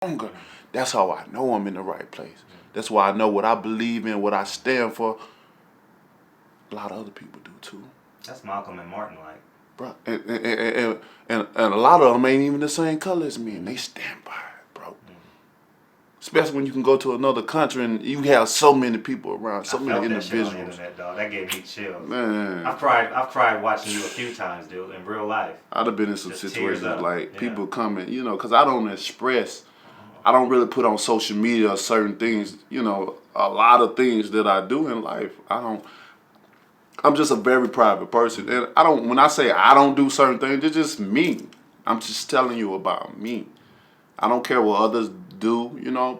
stronger. That's how I know I'm in the right place. That's why I know what I believe in, what I stand for. A lot of other people do too. That's Malcolm and Martin like. Bro, and a lot of them ain't even the same color as me, and they stand by it, bro. Especially when you can go to another country and you have so many people around, so many individuals. That shit on the internet, dog. That gave me chills. Man, I've cried watching you a few times, dude, in real life. I'd have been in some Just situations like yeah. people coming, because I don't express, I don't really put on social media certain things, a lot of things that I do in life. I'm just a very private person. And when I say I don't do certain things, it's just me. I'm just telling you about me. I don't care what others do,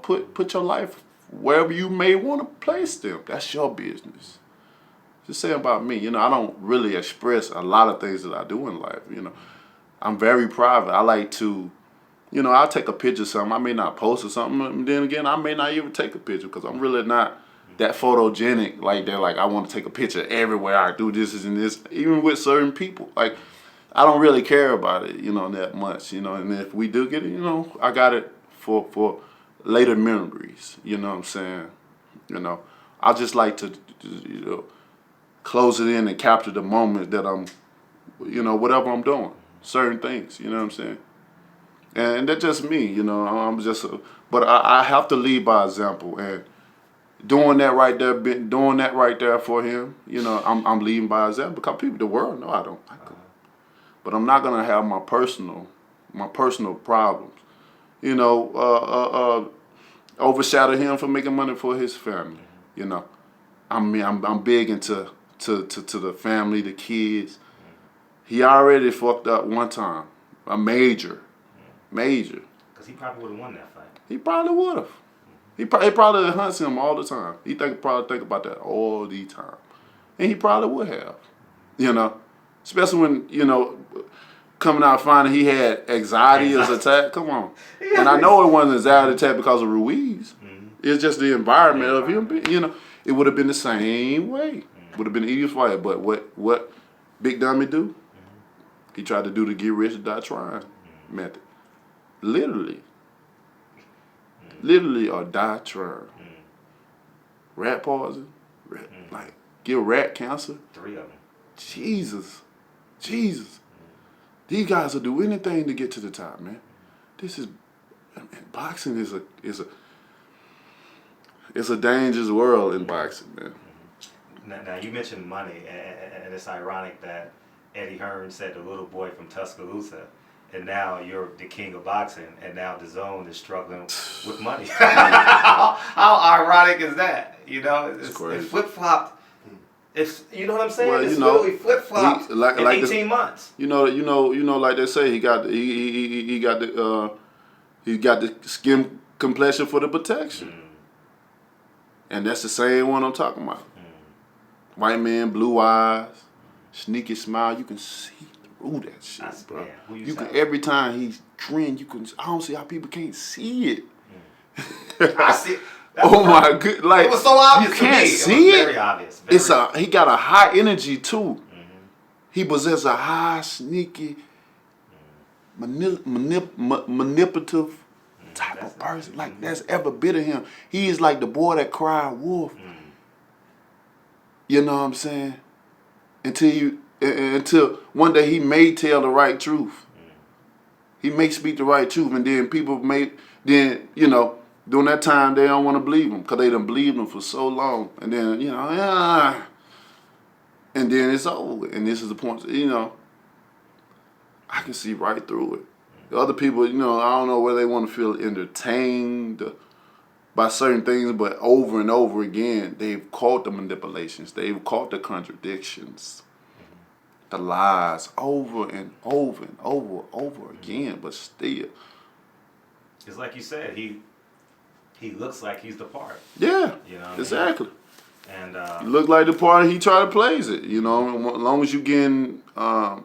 put your life wherever you may want to place them. That's your business. Just say about me. I don't really express a lot of things that I do in life. I'm very private. I like to, I'll take a picture of something. I may not post or something. And then again, I may not even take a picture because I'm really not that photogenic like that. Like I want to take a picture everywhere I do this and this, even with certain people. Like I don't really care about it, that much, and if we do get it, I got it for later memories, you know what I'm saying? I just like to, close it in and capture the moment that I'm, whatever I'm doing, certain things, you know what I'm saying? And that's just me, I'm just, but I have to lead by example, and doing that right there for him, I'm leading by example because people, the world know I don't. But I'm not gonna have my personal problems, overshadow him for making money for his family. I'm big into the family, the kids. He already fucked up one time, a major. Because he probably would have won that fight. He probably would have. He probably hunts him all the time. He probably think about that all the time, and he probably would have, especially when coming out finding he had anxiety as attack. Come on, and I know it wasn't anxiety attack because of Ruiz. It's just the environment of him. It would have been the same way. Would have been an easier fight. But what Big Dummy do? He tried to do the get rich or die trying method. Literally or die trying. Rat poison, like give rat cancer. 3 of them. Jesus. These guys will do anything to get to the top, man. Boxing is a dangerous world in boxing, man. Now you mentioned money, and it's ironic that Eddie Hearn said the little boy from Tuscaloosa, and now you're the king of boxing, and now the zone is struggling with money. How ironic is that? It flip-flopped. You know what I'm saying? Well, it's literally flip-flopped in 18 months. Like they say, he got the skin complexion for the protection. And that's the same one I'm talking about. White man, blue eyes, sneaky smile. You can see through that shit, bro. You can every time he's trend, I don't see how people can't see it. I see it. Oh my good, like it was so obvious. You can't see it. Very obvious. He got a high energy too. He possesses a high, sneaky, manipulative type of person. Like that's ever bit of him. He is like the boy that cried wolf. You know what I'm saying? Until one day he may tell the right truth. He may speak the right truth, and then people during that time, they don't want to believe him because they done believed him for so long. And then, and then it's over. And this is the point, I can see right through it. The other people, I don't know whether they want to feel entertained by certain things, but over and over again, they've caught the manipulations. They've caught the contradictions, the lies over and over and over again, but still. It's like you said, he looks like he's the part. Yeah, exactly. And you look like the part he try to plays it. As long as you getting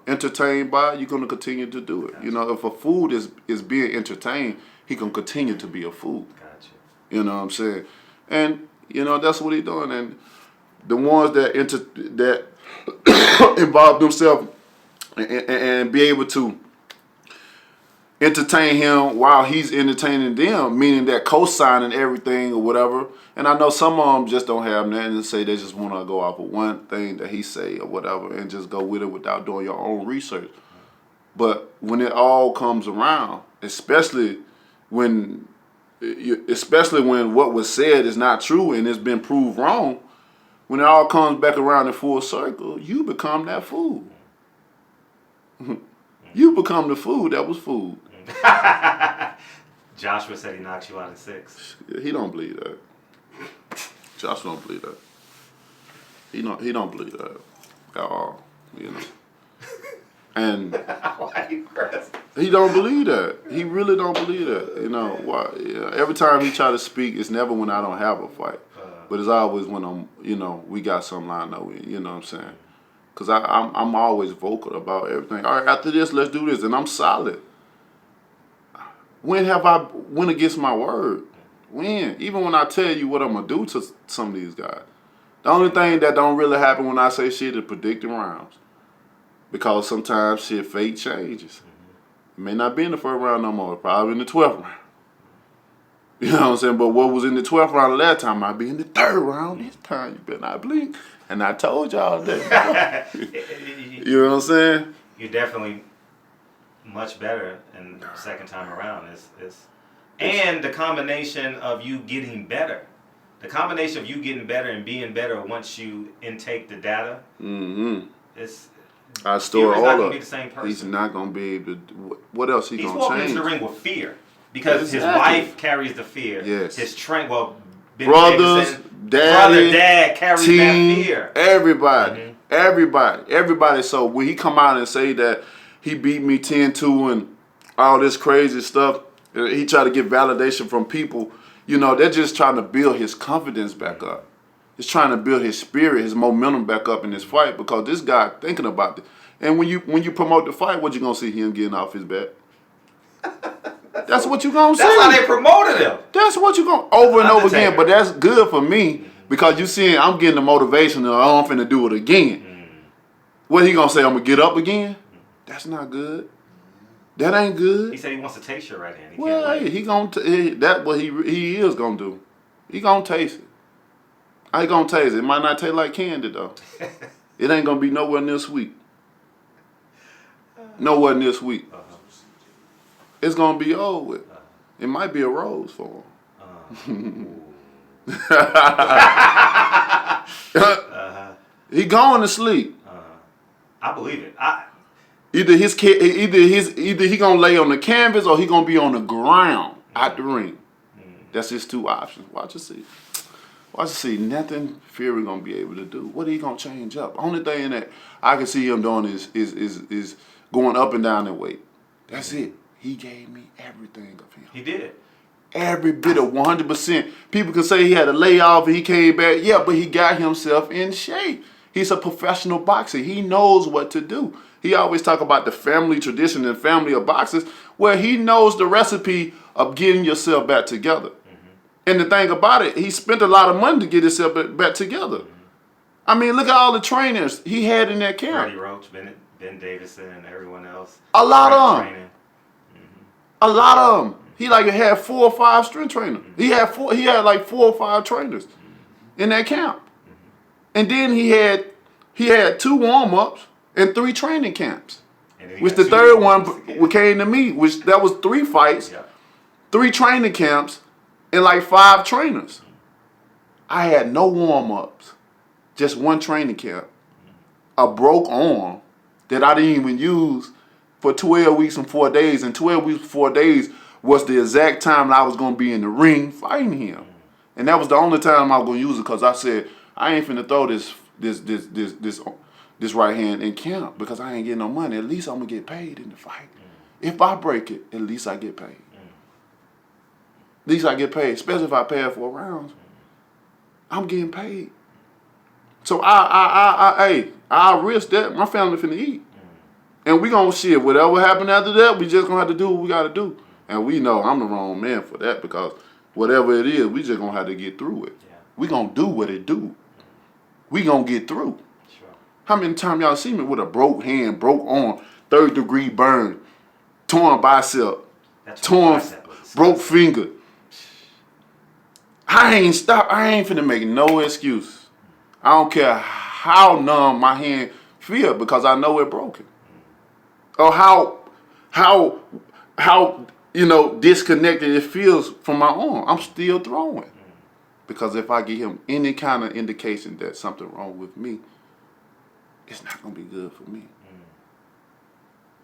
entertained by it, you're gonna continue to do it. Gotcha. If a fool is being entertained, he can continue to be a fool. Gotcha. You know what I'm saying? And that's what he's doing. And the ones that involve themselves and be able to entertain him while he's entertaining them, meaning that co-signing everything or whatever. And I know some of them just don't have nothing to say. They just want to go off of one thing that he say or whatever and just go with it without doing your own research. But when it all comes around, especially when what was said is not true and it's been proved wrong, when it all comes back around in full circle, you become that fool. You become the fool that was fooled. Joshua said he knocked you out in 6. He don't believe that. Joshua don't believe that. He don't believe that at all. You know. And why you pressed? he don't believe that. He really don't believe that. You know why? Yeah. Every time he try to speak, it's never when I don't have a fight, but it's always when I'm. You know, we got something lined up. You know what I'm saying? Because I'm always vocal about everything. All right, after this, let's do this, and I'm solid. When have I went against my word? When? Even when I tell you what I'm gonna do to some of these guys. The only thing that don't really happen when I say shit is predicting rounds. Because sometimes shit fate changes. It may not be in the first round no more. Probably in the 12th round. You know what I'm saying? But what was in the 12th round last time might be in the 3rd round this time. You better not blink. And I told y'all that. You know what I'm saying? You're definitely much better in the second time around. And the combination of you getting better. The combination of you getting better and being better once you intake the data. Mm-hmm. I store all not up. Gonna be the same person. He's not going to be able to. What else he going to change? He's walking into the ring with fear. Because his wife carries the fear. Yes. His Ben brothers, dad carries that fear. Everybody. Everybody. So when he come out and say that he beat me 10-2 and all this crazy stuff, he try to get validation from people. You know, they're just trying to build his confidence back up. He's trying to build his spirit, his momentum back up in this fight because this guy thinking about it. And when you promote the fight, what you gonna see him getting off his back? That's what you gonna see. That's how they promoted him. That's what you gonna over and over again. But that's good for me because you seeing I'm getting the motivation. I'm finna do it again. What he gonna say? I'm gonna get up again? That's not good. That ain't good. He said he wants to taste your right hand. Well, hey, he gonna that what he is gonna do. He gonna taste it. I ain't gonna taste it. It might not taste like candy though. It ain't gonna be nowhere near sweet. Nowhere near sweet. It's gonna be old with. It might be a rose for him. He going to sleep. I believe it. Either he gonna lay on the canvas or he gonna be on the ground out the ring. That's his two options. Watch and see. Watch and see. Nothing Fury gonna be able to do. What are he gonna change up? Only thing that I can see him doing is going up and down in weight. That's it. He gave me everything of him. He did. Every bit of 100%. People can say he had a layoff and he came back. Yeah, but he got himself in shape. He's a professional boxer. He knows what to do. He always talk about the family tradition and family of boxers where he knows the recipe of getting yourself back together. And the thing about it, he spent a lot of money to get himself back together. I mean, look at all the trainers he had in that camp. Freddie Roach, Ben Davison, and everyone else. A lot of them. A lot of them. He had 4 or 5 strength trainers. He had 4 or 5 trainers in that camp. And then he had 2 warm-ups and 3 training camps. Which the third one came to me, which that was 3 fights, 3 training camps, and 5 trainers. I had no warm-ups, just 1 training camp, a broke arm that I didn't even use for 12 weeks and 4 days, and 12 weeks and 4 days was the exact time that I was going to be in the ring fighting him. And that was the only time I was going to use it because I said, I ain't finna throw this right hand in camp because I ain't getting no money. At least I'm going to get paid in the fight. If I break it, at least I get paid. At least I get paid, especially if I pay 4 rounds. I'm getting paid. So I risk that. My family finna eat. And we gonna see whatever happen after that, we just gonna have to do what we gotta do. And we know I'm the wrong man for that because whatever it is, we just gonna have to get through it. Yeah. We gonna do what it do. We gonna get through. Sure. How many times y'all see me with a broke hand, broke arm, 3rd-degree burn, torn bicep, torn, broke finger. I ain't stopped. I ain't finna make no excuse. I don't care how numb my hand feel because I know it broken. Or how disconnected it feels from my arm. I'm still throwing. Because if I give him any kind of indication that something wrong with me, it's not gonna be good for me.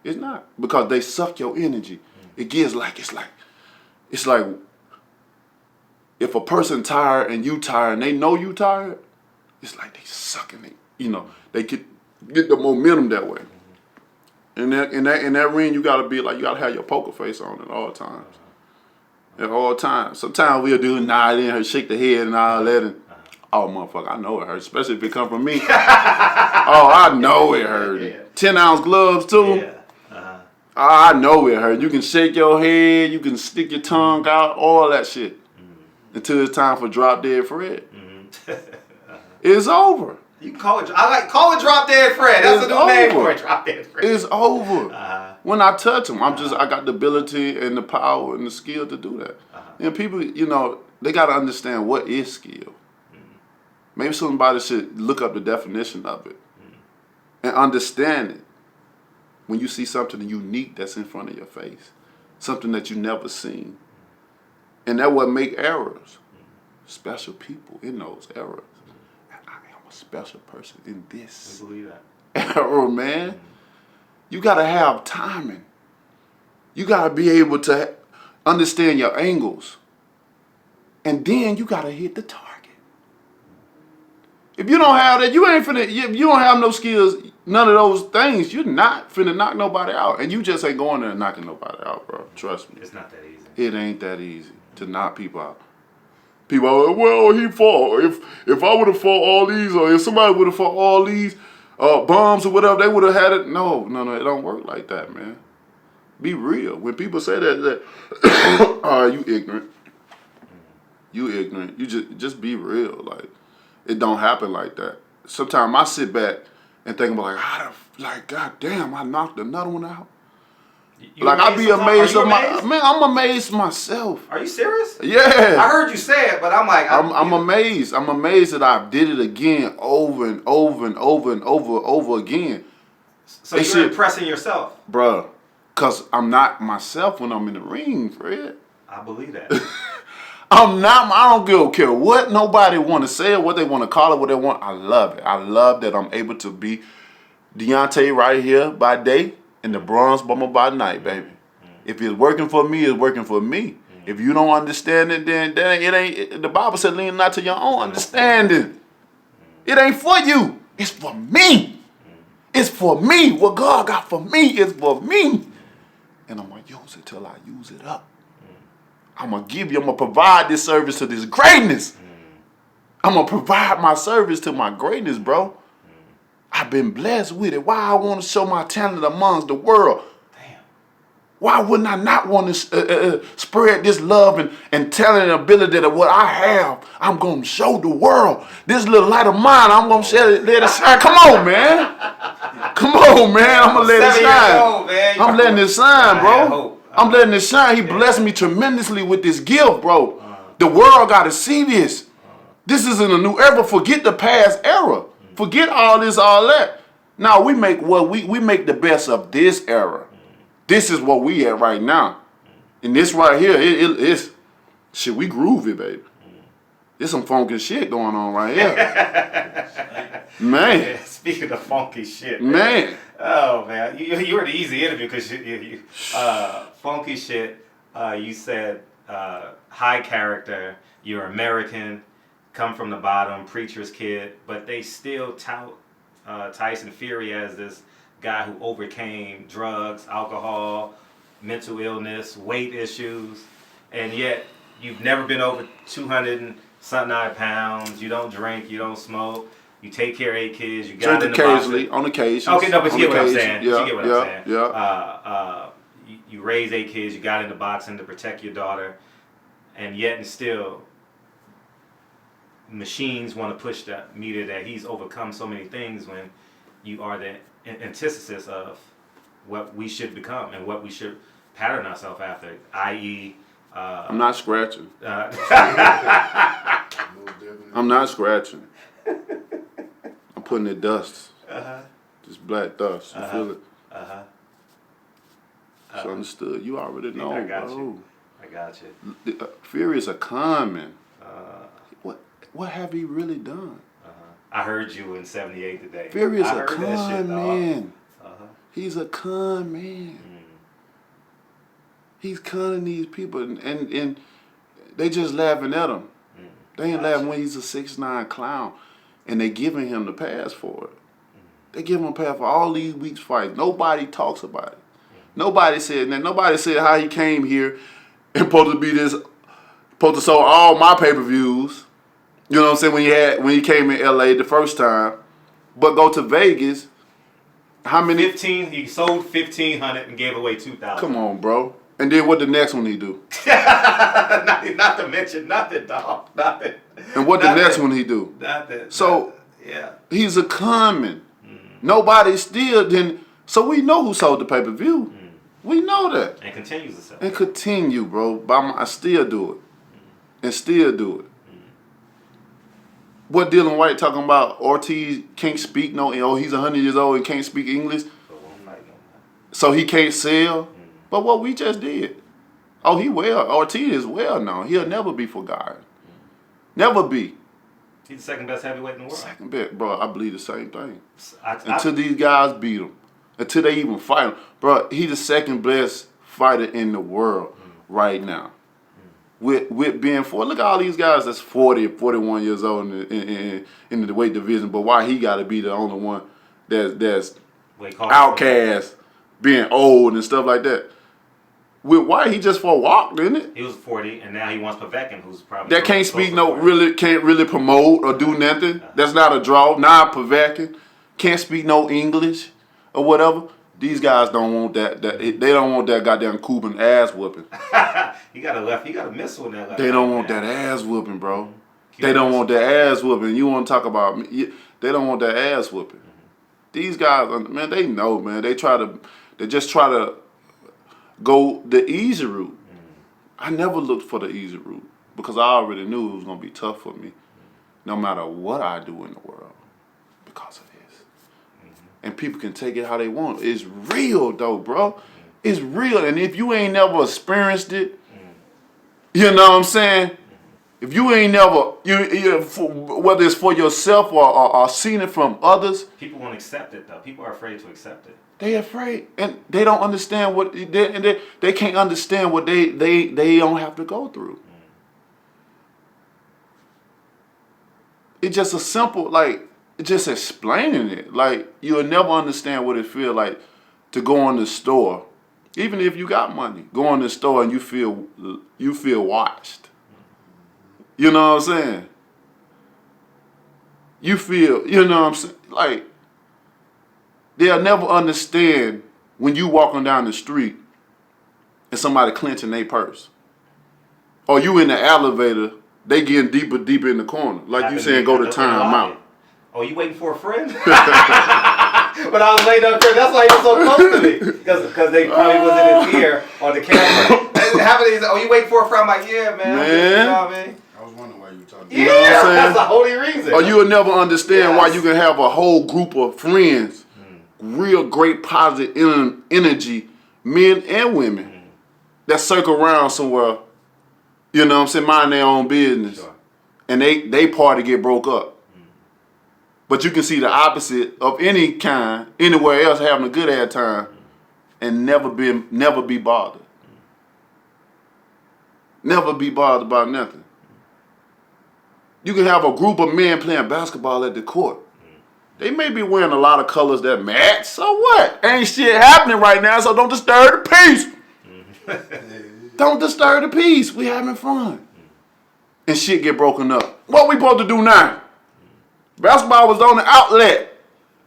It's not. Because they suck your energy. It gives it's like if a person tired and you tired and they know you tired, it's like they sucking it. They get the momentum that way. In that ring, you gotta have your poker face on at all times. At all times. Sometimes we'll do nod in her, shake the head and all that, and oh motherfucker, I know it hurts, especially if it come from me. Oh, I know it hurt. Yeah. 10-ounce gloves too. Yeah. I know it hurt. You can shake your head, you can stick your tongue out, all that shit. Until it's time for drop dead Fred. It's over. You can call it. Call it drop dead Fred. That's a new name for it. Drop dead Fred. It's over. When I touch him, I got the ability and the power and the skill to do that. And people, they got to understand what is skill. Maybe somebody should look up the definition of it and understand it. When you see something unique that's in front of your face, something that you never seen, and that what make errors. Special people in those errors. I am a special person in this error, man. You gotta have timing. You gotta be able to understand your angles, and then you gotta hit the target. If you don't have that, you ain't finna. If you don't have no skills, none of those things, you're not finna knock nobody out, and you just ain't going there and knocking nobody out, bro. Trust me. It's not that easy. It ain't that easy to knock people out. People are like, well, he fought. If I would have fought all these, or if somebody would have fought all these bombs or whatever, they would have had it. No, it don't work like that, man. Be real. When people say that you ignorant. You ignorant. You just be real. Like, it don't happen like that. Sometimes I sit back and think about God damn, I knocked another one out. I be amazed of I'm amazed myself. Are you serious? Yeah. I heard you say it, but I'm like, I'm amazed. I'm amazed that I did it again over and over and over and over again. So you're impressing yourself, bruh. Cause I'm not myself when I'm in the ring, Fred. I believe that. I'm not. I don't care what nobody want to say or what they want to call it, what they want. I love it. I love that I'm able to be Deontay right here by day and the bronze bomber by night, baby. If it's working for me, it's working for me. If you don't understand it, then it ain't. The Bible said, lean not to your own understanding. It ain't for you. It's for me. It's for me. What God got for me is for me. And I'm going to use it till I use it up. I'm going to provide this service to this greatness. I'm going to provide my service to my greatness, bro. I've been blessed with it. Why I want to show my talent amongst the world? Damn. Why wouldn't I not want to spread this love and talent and ability that what I have, I'm going to show the world. This little light of mine, I'm going to let it shine. Come on, man. Come on, man. I'm going to let it shine. I'm letting it shine, bro. I'm letting it shine. He blessed me tremendously with this gift, bro. The world got to see this. This isn't a new era. Forget the past era. Forget all this, all that. Now we make we make the best of this era. This is what we at right now. And this right here, it's shit, we groovy, baby. There's some funky shit going on right here. Man. Speaking of funky shit. Man. Oh, man. You were the easy interview because you funky shit, you said high character, you're American, come from the bottom, preacher's kid, but they still tout Tyson Fury as this guy who overcame drugs, alcohol, mental illness, weight issues, and yet you've never been over 200 and something pounds, you don't drink, you don't smoke, you take care of 8 kids, you got drink occasionally, on occasion. Okay, no, but you get what I'm saying. Yeah, you get what I'm saying. Yeah. You raise 8 kids, you got into boxing to protect your daughter, and yet and still machines want to push the meter that he's overcome so many things when you are the antithesis of what we should become and what we should pattern ourselves after, i.e. I'm not scratching. Most definitely. I'm not scratching. I'm putting it dust. Just black dust. You feel it? It's understood. You already know, I got bro. you. I got you. Fury is a con man. What have he really done? I heard you in '78 today. Fury is I a heard that con shit, dog. man. He's a con man. He's conning these people, and they just laughing at him. They ain't laughing when he's a 6'9" clown, and they giving him the pass for it. They give him a pass for all these weeks fights. Nobody talks about it. Nobody said that. Nobody said how he came here and supposed to sell all my pay-per-views. You know what I'm saying? When he came in LA the first time, but go to Vegas. How many? 15. He sold 1,500 and gave away 2,000. Come on, bro. And then what the next one he do? not to mention nothing, dog. Nothing. And what the next one he do? Nothing. So yeah. he's a conman. Nobody still didn't. So we know who sold the pay-per-view. We know that. And continues to sell. And continue, bro. I still do it. And still do it. What Dylan White talking about? Ortiz can't speak he's 100 years old and can't speak English. So he can't sell. But what we just did. Oh, he well. Ortiz is well known. He'll never be forgotten. Never be. He's the second best heavyweight in the world. Second best, bro. I believe the same thing. Until These guys beat him. Until they even fight him. Bro, he's the second best fighter in the world right now. With being look at all these guys that's 40, 41 years old in the weight division, but why he got to be the only one that's outcast, being old and stuff like that. With White, he just for a walk, didn't it? He was 40, and now he wants Povetkin, who's probably that can't speak can't really promote or do nothing. That's not a draw. Nah, Povetkin can't speak no English or whatever. These guys don't want that. They don't want that goddamn Cuban ass whooping. He got a missile in that left. They don't want that ass whooping, bro. They don't want that ass whooping. You want to talk about me? They don't want that ass whooping. These guys, man, they know, man. They just try to go the easy route. I never looked for the easy route because I already knew it was gonna be tough for me, no matter what I do in the world, because of this. And people can take it how they want. It's real though, bro. It's real, and if you ain't never experienced it, you know what I'm saying? If you ain't never, whether it's for yourself or seen it from others, people won't accept it though. People are afraid to accept it. They afraid, and they don't understand what they can't understand what they don't have to go through. It's just a simple just explaining it. Like you'll never understand what it feels like to go in the store, even if you got money. Go in the store and you feel watched. You know what I'm saying? You feel, you know what I'm saying? Like, they'll never understand when you walking down the street and somebody clenching their purse. Or you in the elevator, they getting deeper in the corner. Like you saying, go to time out. Oh, you waiting for a friend? But I was laying up there. That's why he was so close to me. Because they probably wasn't in here on the camera. Oh, you waiting for a friend? I'm like, yeah, man. You know what I mean? I was wondering why you were talking about Yeah, you know what I'm saying? That's the only reason. Or you'll never understand why you can have a whole group of friends, real great positive energy, men and women, that circle around somewhere, you know what I'm saying, mind their own business. Sure. And they party get broke up. But you can see the opposite of any kind, anywhere else having a good ass time and never be bothered. Never be bothered about nothing. You can have a group of men playing basketball at the court. They may be wearing a lot of colors that match. So what? Ain't shit happening right now, so don't disturb the peace. Don't disturb the peace. We having fun. And shit get broken up. What we supposed to do now? Basketball was on the outlet.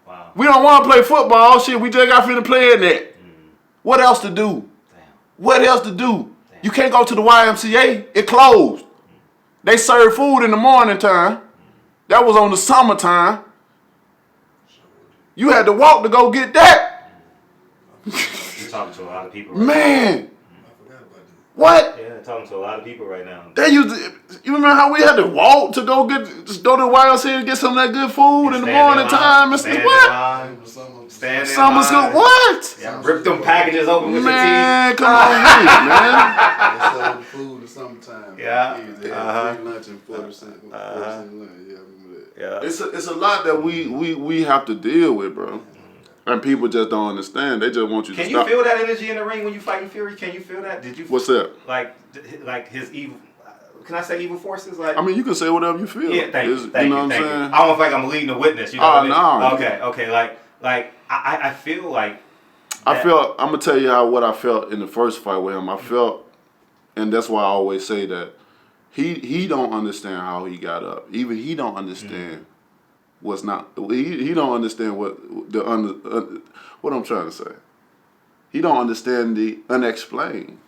Wow. We don't want to play football. Shit, we just got finna play in that. What else to do? Damn. What else to do? You can't go to the YMCA. It closed. They serve food in the morning time. That was on the summertime. You had to walk to go get that. You're talking to a lot of people. Man, What? Yeah, talking to a lot of people right now. They used to, you remember how we had to walk to go just go to the YMCA and get some of that good food in the morning time and stuff? What? Stand in Summer school? line. What? Yeah, rip them packages open with your teeth. Man, come on with it, man. They sold the food in summertime. Yeah. Kids, they had free lunch and 40% lunch. Yeah, I remember that. Yeah. It's a lot that we have to deal with, bro. And people just don't understand. They just want you to Can stop. you feel that energy in the ring when you fighting Fury? Can you feel that? Did you? What's that? Like his evil. Can I say evil forces? Like. I mean, you can say whatever you feel. Yeah, thank you. You know what I'm saying? I don't feel like I'm leading a witness. You know what I mean? No. Okay. Like I feel like. I'm gonna tell you what I felt in the first fight with him. I felt, and that's why I always say that he don't understand how he got up. Even he don't understand what's not. He don't understand what what I'm trying to say. He don't understand the unexplained.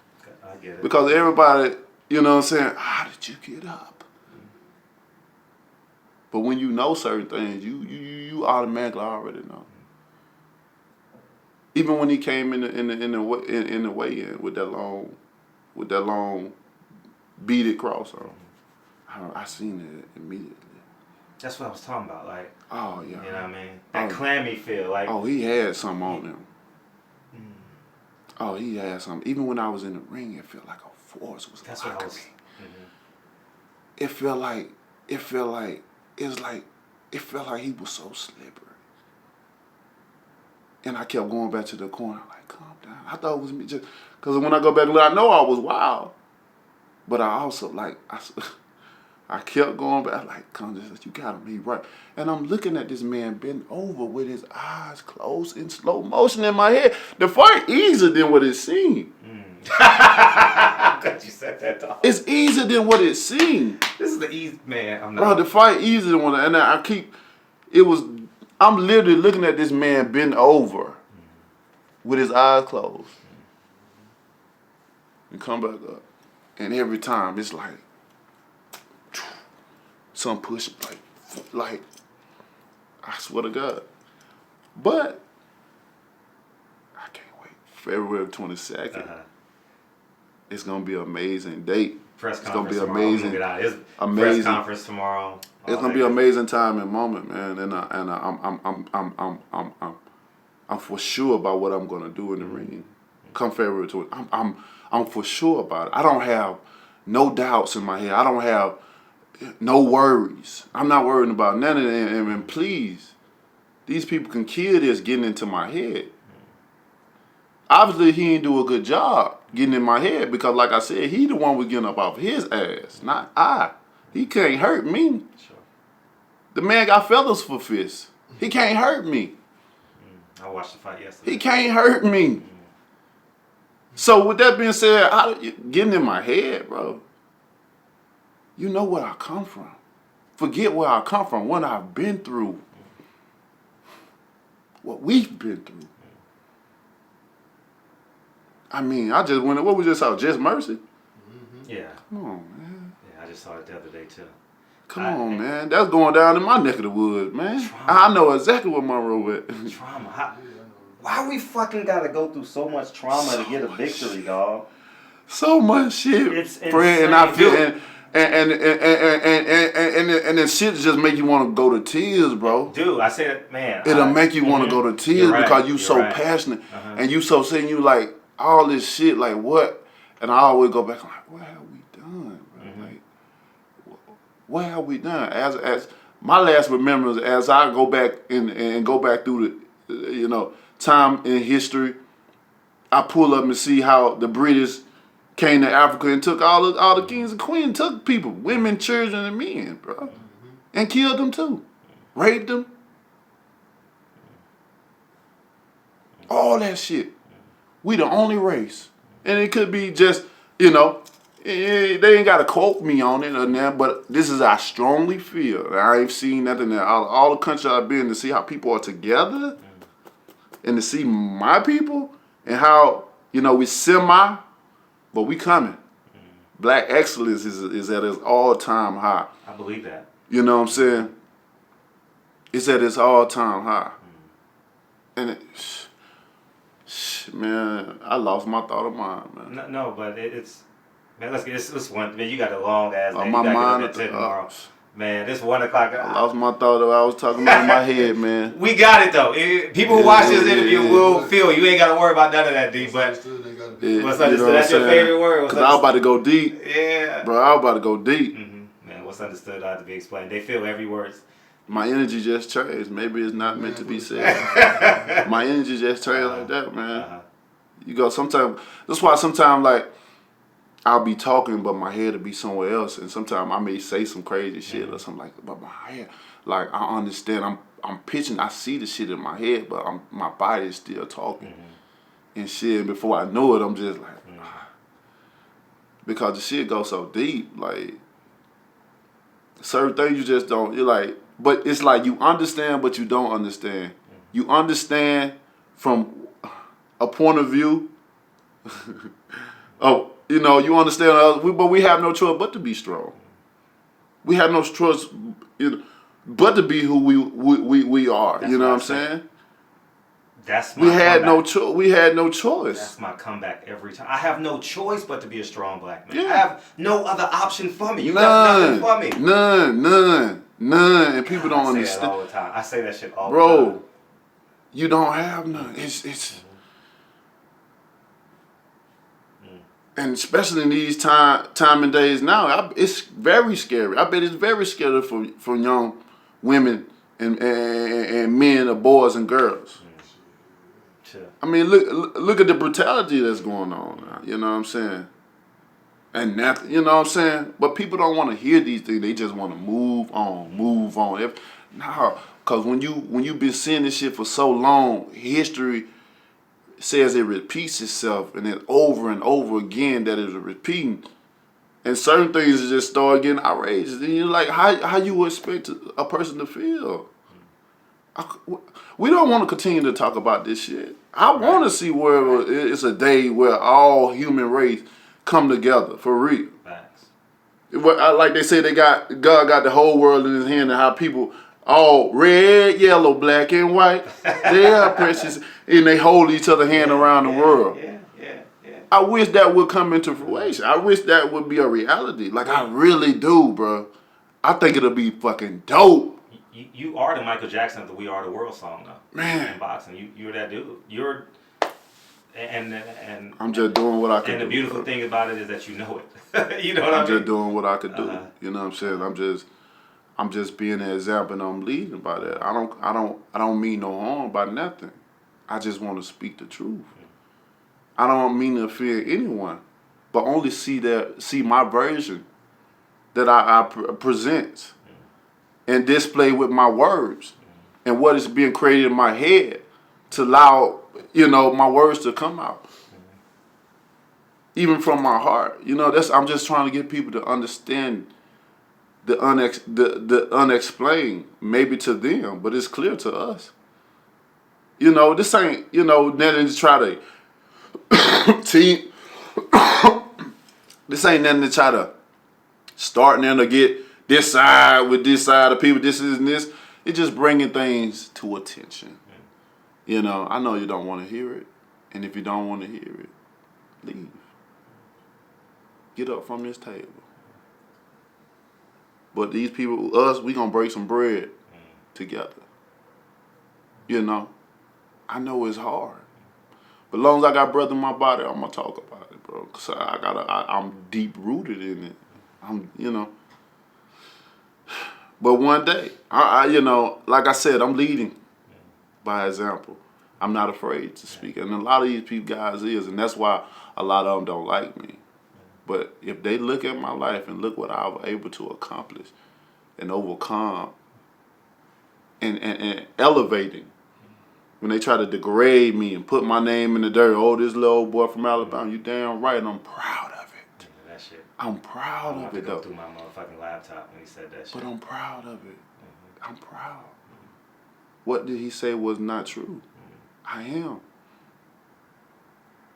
I get it. Because everybody, you know what I'm saying? How did you get up? But when you know certain things, you automatically already know. Even when he came in the weigh-in with that long beaded cross on, I seen it immediately. That's what I was talking about. Like, oh yeah, you know what I mean? That clammy feel. Like, oh, he had something on him. Oh, he had something. Even when I was in the ring, it felt like a force was that's what I locking was. me. It felt like he was so slippery. And I kept going back to the corner, like, calm down. I thought it was me just, because when I go back and look, I know I was wild. But I also, I kept going back, like, calm down, you got him, he right. And I'm looking at this man bent over with his eyes closed in slow motion in my head. The fight easier than what it seemed. I'm glad you said that, dog. It's easier than what it seemed. This is the easy, man. I'm not. Bro, the fight easier than what, and I'm literally looking at this man bent over with his eyes closed. And come back up. And every time it's like some push, like I swear to God. But I can't wait. February 22nd. It's gonna be an amazing date. Press It's gonna conference be tomorrow. amazing. It's Amazing. press conference tomorrow. It's gonna be an amazing time and moment, man. And I'm for sure about what I'm gonna do in the ring. Come February 20th. I'm for sure about it. I don't have no doubts in my head. I don't have no worries. I'm not worrying about none of that. And please, these people can kill this getting into my head. Obviously, he didn't do a good job getting in my head because, like I said, he the one was getting up off his ass, not I. He can't hurt me. Sure. The man got feathers for fists. He can't hurt me. I watched the fight yesterday. He can't hurt me. So with that being said, getting in my head, bro, you know where I come from. Forget where I come from, what I've been through, what we've been through. I mean, I just went, what we just saw, Just Mercy? Yeah. Come on, man. Yeah, I just saw it the other day, too. Come on, man. That's going down in my neck of the woods, man. I know exactly where Monroe at. Trauma. Why we fucking gotta go through so much trauma to get a victory, dog? So much shit, It's friend, and I feel and then shit just make you want to go to tears, bro. Dude, I said, man. It'll make you want to go to tears because you so right. passionate and you so saying you like all this shit, like what? And I always go back, I'm like, what have we done, bro? Like, what have we done? As my last remembrance, as I go back and go back through the, time in history, I pull up and see how the British came to Africa and took all the kings and queens, took people, women, children, and men, bro, and killed them too, raped them, all that shit. We the only race, and it could be just, they ain't got to quote me on it or that, but this is I strongly feel. I ain't seen nothing there. All the countries I've been to see how people are together, and to see my people and how we semi. But we coming. Black excellence is at its all-time high. I believe that. You know what I'm saying? It's at its all-time high. And man, I lost my thought of mine, man. No, but it's Man, let's get this one. Man, you got a long ass day. My You gotta mind get up at at 10 the, tomorrow. Man, this 1 o'clock. I lost my thought of what I was talking about in my head, man. We got it though. People who watch this interview yeah. will feel you ain't got to worry about none of that, D. But what's understood? That's your favorite word. Because I was about to go deep. Yeah. Bro, I was about to go deep. Mm-hmm. Man, what's understood ought to be explained. They feel every word. My energy just changed. Maybe it's not meant to be said. My energy just changed like that, man. You go sometimes. That's why sometimes like I'll be talking, but my head will be somewhere else, and sometimes I may say some crazy shit or something like. But my head, like I understand. I'm pitching. I see the shit in my head, but my body is still talking and shit. And before I know it, I'm just like, because the shit goes so deep. Like certain things you just don't. You're like, but it's like you understand, but you don't understand. You understand from a point of view. Oh, you know, you understand, but we have no choice but to be strong. We have no choice, but to be who we are. That's you know what I'm saying. saying? That's my we had comeback. no choice. We had no choice. That's my comeback every time. I have no choice but to be a strong black man. Yeah. I have no other option for me. You got nothing for me. None. And people don't I say understand. that all the time. I say that shit all the Bro, time. you don't have none. It's and especially in these time and days now, it's very scary. I bet it's very scary for young women and men or boys and girls. Sure. I mean, look at the brutality that's going on now. You know what I'm saying? And that, you know what I'm saying? But people don't want to hear these things. They just want to move on. Because when you've been seeing this shit for so long, history says it repeats itself, and then over and over again that is repeating. And certain things just start getting outrageous. And you're like, how you expect a person to feel? We don't want to continue to talk about this shit. I want to see where it's a day where all human race come together for real. Facts. Like they say, God got the whole world in His hand, and how people all red, yellow, black, and white, they are precious, and they hold each other hand around the world. Yeah. I wish that would come into fruition. I wish that would be a reality. Like I really do, bro. I think it'll be fucking dope. You are the Michael Jackson of the "We Are the World" song, though. Man, in boxing, you're that dude. And I'm just doing what I can do. And the beautiful thing about it is that you know it. You know what I mean? I'm just doing what I could do. You know what I'm saying? I'm just being an example, and I'm leading by that. I don't mean no harm by nothing. I just want to speak the truth. I don't mean to offend anyone, but only see my version that I present and display with my words and what is being created in my head to allow, my words to come out. Even from my heart. I'm just trying to get people to understand the unexplained, maybe to them, but it's clear to us. This ain't, nothing to try to team. This ain't nothing to try to start and to get this side with this side of people, this is and this. It's just bringing things to attention. I know you don't want to hear it. And if you don't want to hear it, leave. Get up from this table. But these people, we gonna break some bread together. I know it's hard. But as long as I got breath in my body, I'm gonna talk about it, bro. Cause I'm deep rooted in it. But one day, like I said, I'm leading by example. I'm not afraid to speak, and a lot of these guys is, and that's why a lot of them don't like me. But if they look at my life and look what I was able to accomplish and overcome and elevating, when they try to degrade me and put my name in the dirt, this little old boy from Alabama, you damn right, and I'm proud of it. Yeah, that shit. I'm proud of it, though. I through my motherfucking laptop when he said that shit. But I'm proud of it. I'm proud. What did he say was not true? I am.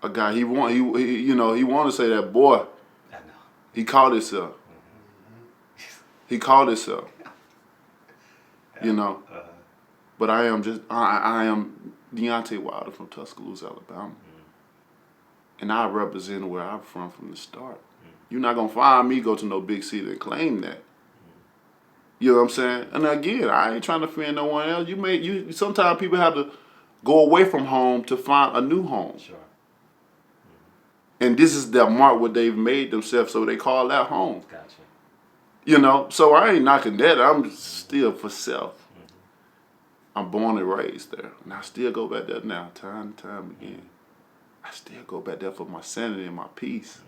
A guy, he want to say that boy. I know. He called himself. He called himself. But I am Deontay Wilder from Tuscaloosa, Alabama. And I represent where I'm from the start. You're not gonna find me go to no big city and claim that. You know what I'm saying? And again, I ain't trying to offend no one else. Sometimes people have to go away from home to find a new home. Sure. And this is the mark what they've made themselves, so they call that home. Gotcha. You know, so I ain't knocking that. I'm still for self. I'm born and raised there, and I still go back there now, time and time again. I still go back there for my sanity and my peace.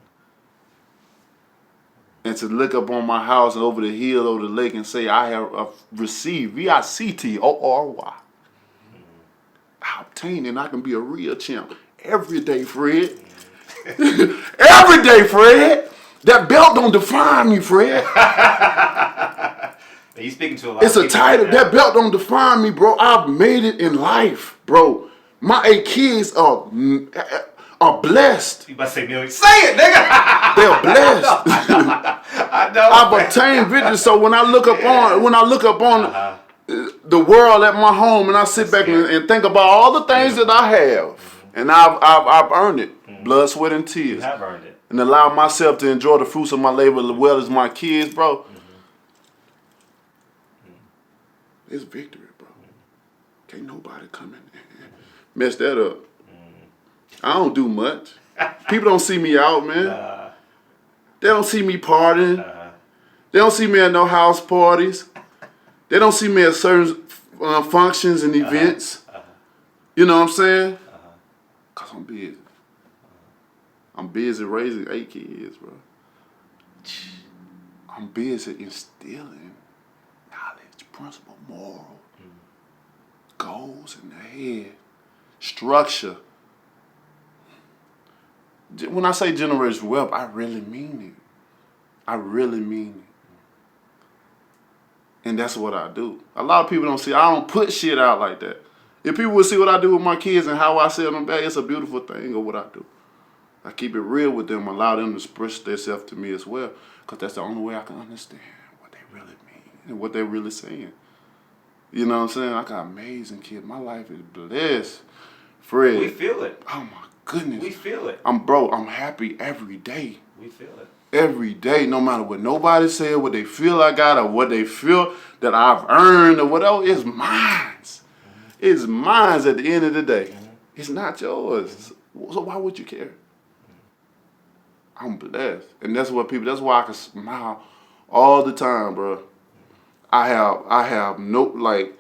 And to look up on my house and over the hill, over the lake, and say, I have received, VICTORY. I obtained, and I can be a real champ. Every day, Fred. Every day, Fred. That belt don't define me, Fred. You speaking to a lot it's of a people title. right now. That belt don't define me, bro. I've made it in life, bro. My 8 kids are blessed. You about to say millions? Say it, nigga. They're blessed. I know. I've obtained victory. So when I look up on, the world at my home, and I sit back and think about all the things that I have, and I've earned it, blood, sweat, and tears. You have earned it. And allow myself to enjoy the fruits of my labor as well as my kids, bro. It's victory, bro. Can't nobody come in and mess that up. I don't do much. People don't see me out, man. They don't see me partying. They don't see me at no house parties. They don't see me at certain functions and events. You know what I'm saying? Because I'm busy. I'm busy raising 8 kids, bro. I'm busy instilling knowledge, principle, moral, goals in the head, structure. When I say generational wealth, I really mean it. I really mean it. And that's what I do. A lot of people don't see, I don't put shit out like that. If people would see what I do with my kids and how I sell them back, it's a beautiful thing of what I do. I keep it real with them, allow them to express themselves to me as well, because that's the only way I can understand what they really mean and what they're really saying. You know what I'm saying? I got amazing kids. My life is blessed. Fred. We feel it. Oh my goodness. We feel it. I'm happy every day. We feel it. Every day, no matter what nobody said, what they feel I got, or what they feel that I've earned, or whatever, it's mine. It's mine at the end of the day. It's not yours. So why would you care? I'm blessed. And that's why I can smile all the time, bro. I have no, like,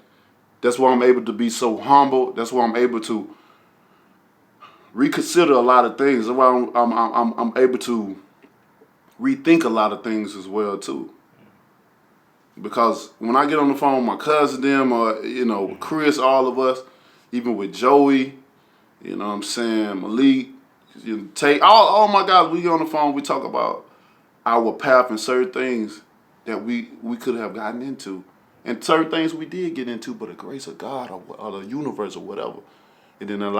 that's why I'm able to be so humble. That's why I'm able to reconsider a lot of things. That's why I'm able to rethink a lot of things as well, too. Because when I get on the phone with my cousin, them, or, you know, Chris, all of us, even with Joey, you know what I'm saying, Malik, Tate, all my guys, we get on the phone, we talk about our path and certain things that we could have gotten into. And certain things we did get into, but the grace of God or the universe or whatever, it didn't allow